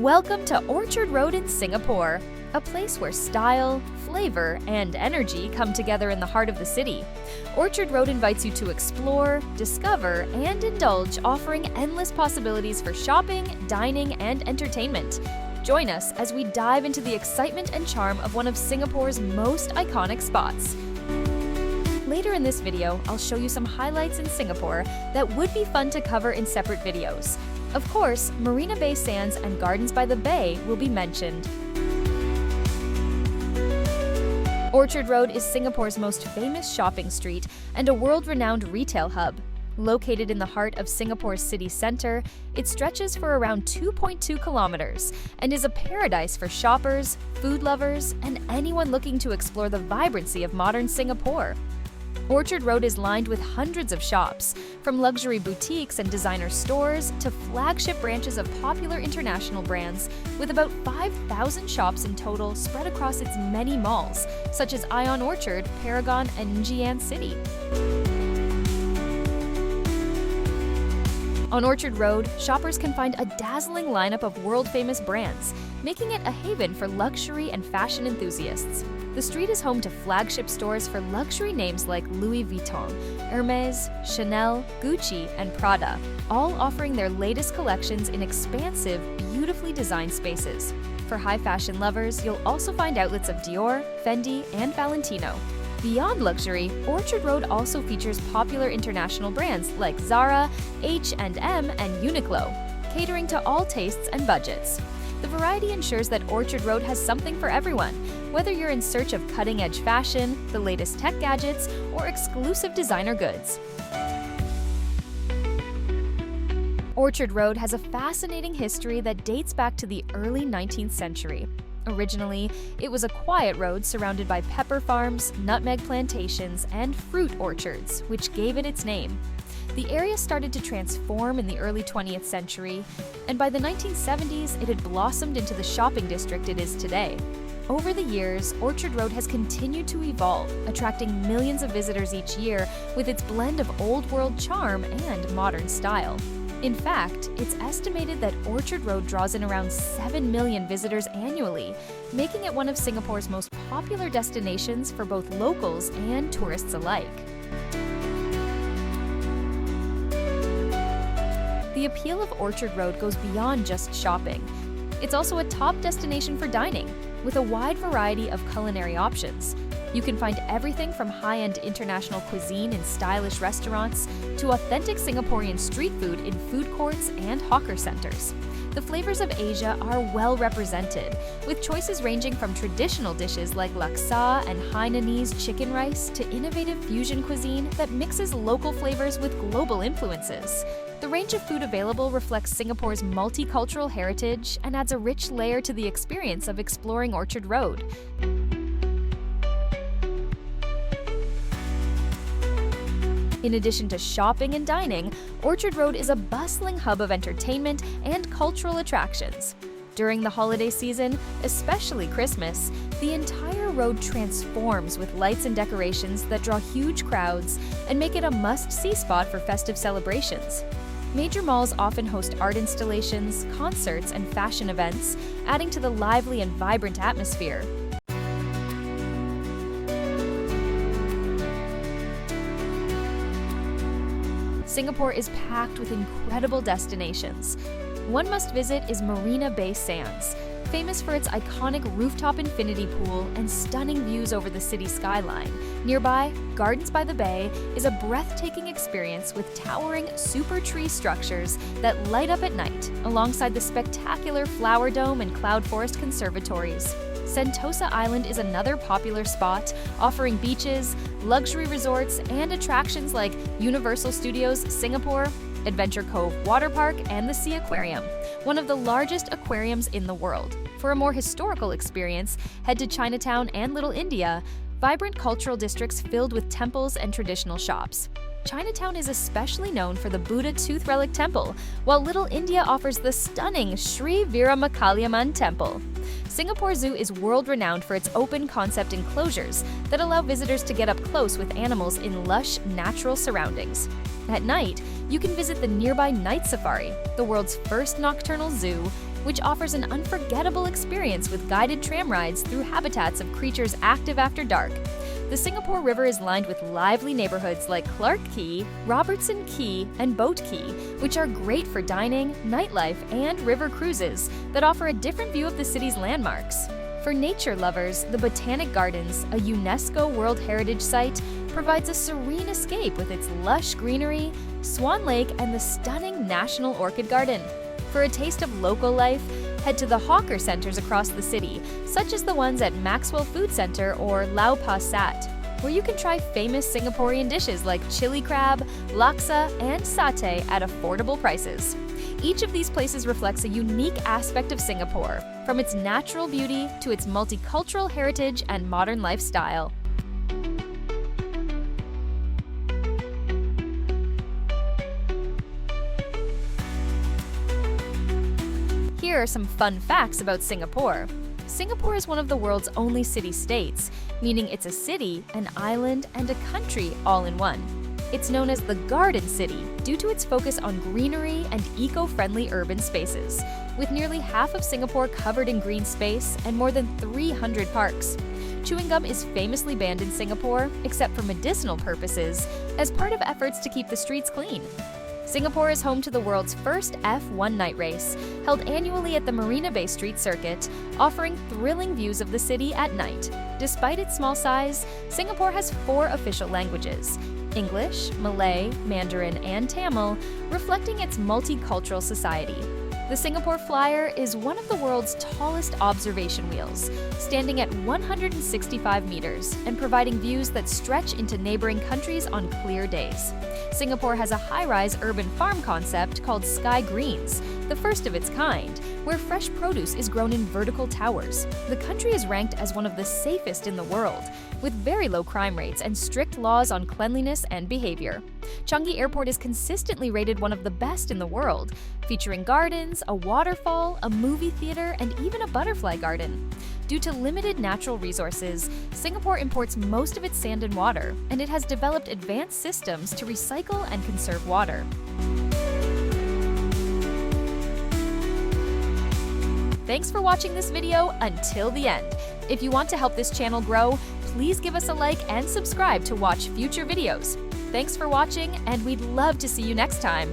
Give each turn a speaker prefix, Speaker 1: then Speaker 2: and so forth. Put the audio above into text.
Speaker 1: Welcome to Orchard Road in Singapore, a place where style, flavor, and energy come together in the heart of the city. Orchard Road invites you to explore, discover, and indulge, offering endless possibilities for shopping, dining, and entertainment. Join us as we dive into the excitement and charm of one of Singapore's most iconic spots. Later in this video, I'll show you some highlights in Singapore that would be fun to cover in separate videos. Of course, Marina Bay Sands and Gardens by the Bay will be mentioned. Orchard Road is Singapore's most famous shopping street and a world-renowned retail hub. Located in the heart of Singapore's city centre, it stretches for around 2.2 kilometers and is a paradise for shoppers, food lovers, and anyone looking to explore the vibrancy of modern Singapore. Orchard Road is lined with hundreds of shops, from luxury boutiques and designer stores to flagship branches of popular international brands, with about 5,000 shops in total spread across its many malls, such as Ion Orchard, Paragon, and Ngee City. On Orchard Road, shoppers can find a dazzling lineup of world-famous brands, making it a haven for luxury and fashion enthusiasts. The street is home to flagship stores for luxury names like Louis Vuitton, Hermes, Chanel, Gucci, and Prada, all offering their latest collections in expansive, beautifully designed spaces. For high fashion lovers, you'll also find outlets of Dior, Fendi, and Valentino. Beyond luxury, Orchard Road also features popular international brands like Zara, H&M, and Uniqlo, catering to all tastes and budgets. The variety ensures that Orchard Road has something for everyone, whether you're in search of cutting-edge fashion, the latest tech gadgets, or exclusive designer goods. Orchard Road has a fascinating history that dates back to the early 19th century. Originally, it was a quiet road surrounded by pepper farms, nutmeg plantations, and fruit orchards, which gave it its name. The area started to transform in the early 20th century, and by the 1970s, it had blossomed into the shopping district it is today. Over the years, Orchard Road has continued to evolve, attracting millions of visitors each year with its blend of old-world charm and modern style. In fact, it's estimated that Orchard Road draws in around 7 million visitors annually, making it one of Singapore's most popular destinations for both locals and tourists alike. The appeal of Orchard Road goes beyond just shopping. It's also a top destination for dining, with a wide variety of culinary options. You can find everything from high-end international cuisine in stylish restaurants to authentic Singaporean street food in food courts and hawker centers. The flavors of Asia are well represented, with choices ranging from traditional dishes like laksa and Hainanese chicken rice to innovative fusion cuisine that mixes local flavors with global influences. The range of food available reflects Singapore's multicultural heritage and adds a rich layer to the experience of exploring Orchard Road. In addition to shopping and dining, Orchard Road is a bustling hub of entertainment and cultural attractions. During the holiday season, especially Christmas, the entire road transforms with lights and decorations that draw huge crowds and make it a must-see spot for festive celebrations. Major malls often host art installations, concerts, and fashion events, adding to the lively and vibrant atmosphere. Singapore is packed with incredible destinations. One must visit is Marina Bay Sands, famous for its iconic rooftop infinity pool and stunning views over the city skyline. Nearby, Gardens by the Bay is a breathtaking experience with towering Supertree structures that light up at night, alongside the spectacular Flower Dome and Cloud Forest conservatories. Sentosa Island is another popular spot, offering beaches, luxury resorts, and attractions like Universal Studios Singapore, Adventure Cove Water Park, and the Sea Aquarium, one of the largest aquariums in the world. For a more historical experience, head to Chinatown and Little India, vibrant cultural districts filled with temples and traditional shops. Chinatown is especially known for the Buddha Tooth Relic Temple, while Little India offers the stunning Sri Veeramakaliamman Temple. Singapore Zoo is world-renowned for its open concept enclosures that allow visitors to get up close with animals in lush, natural surroundings. At night, you can visit the nearby Night Safari, the world's first nocturnal zoo, which offers an unforgettable experience with guided tram rides through habitats of creatures active after dark. The Singapore River is lined with lively neighborhoods like Clarke Quay, Robertson Quay, and Boat Quay, which are great for dining, nightlife, and river cruises that offer a different view of the city's landmarks. For nature lovers, the Botanic Gardens, a UNESCO World Heritage Site, provides a serene escape with its lush greenery, Swan Lake, and the stunning National Orchid Garden. For a taste of local life, head to the hawker centers across the city, such as the ones at Maxwell Food Center or Lau Pa Sat, where you can try famous Singaporean dishes like chili crab, laksa, and satay at affordable prices. Each of these places reflects a unique aspect of Singapore, from its natural beauty to its multicultural heritage and modern lifestyle. Here are some fun facts about Singapore. Singapore is one of the world's only city-states, meaning it's a city, an island, and a country all in one. It's known as the Garden City due to its focus on greenery and eco-friendly urban spaces, with nearly half of Singapore covered in green space and more than 300 parks. Chewing gum is famously banned in Singapore, except for medicinal purposes, as part of efforts to keep the streets clean. Singapore is home to the world's first F1 night race, held annually at the Marina Bay Street Circuit, offering thrilling views of the city at night. Despite its small size, Singapore has 4 official languages: English, Malay, Mandarin, and Tamil, reflecting its multicultural society. The Singapore Flyer is one of the world's tallest observation wheels, standing at 165 meters and providing views that stretch into neighboring countries on clear days. Singapore has a high-rise urban farm concept called Sky Greens, the first of its kind, where fresh produce is grown in vertical towers. The country is ranked as one of the safest in the world, with very low crime rates and strict laws on cleanliness and behavior. Changi Airport is consistently rated one of the best in the world, featuring gardens, a waterfall, a movie theater, and even a butterfly garden. Due to limited natural resources, Singapore imports most of its sand and water, and it has developed advanced systems to recycle and conserve water. Thanks for watching this video until the end. If you want to help this channel grow, please give us a like and subscribe to watch future videos. Thanks for watching, and we'd love to see you next time.